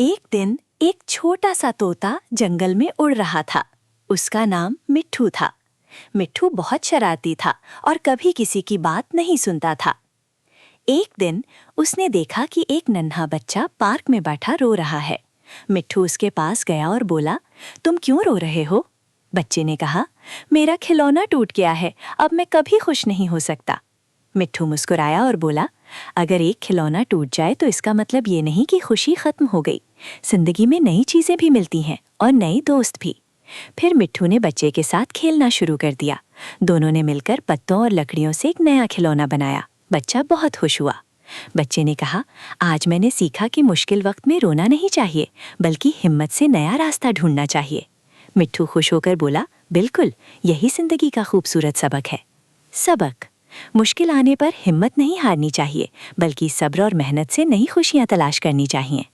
एक दिन एक छोटा सा तोता जंगल में उड़ रहा था। उसका नाम मिट्ठू था। मिट्ठू बहुत शरारती था और कभी किसी की बात नहीं सुनता था। एक दिन उसने देखा कि एक नन्हा बच्चा पार्क में बैठा रो रहा है। मिट्ठू उसके पास गया और बोला, तुम क्यों रो रहे हो? बच्चे ने कहा, मेरा खिलौना टूट गया है, अब मैं कभी खुश नहीं हो सकता। मिट्ठू मुस्कुराया और बोला, अगर एक खिलौना टूट जाए तो इसका मतलब ये नहीं कि खुशी खत्म हो गई। जिंदगी में नई चीजें भी मिलती हैं और नए दोस्त भी। फिर मिट्ठू ने बच्चे के साथ खेलना शुरू कर दिया। दोनों ने मिलकर पत्तों और लकड़ियों से एक नया खिलौना बनाया। बच्चा बहुत खुश हुआ। बच्चे ने कहा, आज मैंने सीखा कि मुश्किल वक्त में रोना नहीं चाहिए, बल्कि हिम्मत से नया रास्ता ढूंढना चाहिए। मिट्ठू खुश होकर बोला, बिल्कुल, यही जिंदगी का खूबसूरत सबक है। सबक: मुश्किल आने पर हिम्मत नहीं हारनी चाहिए, बल्कि सब्र और मेहनत से नई खुशियां तलाश करनी चाहिए।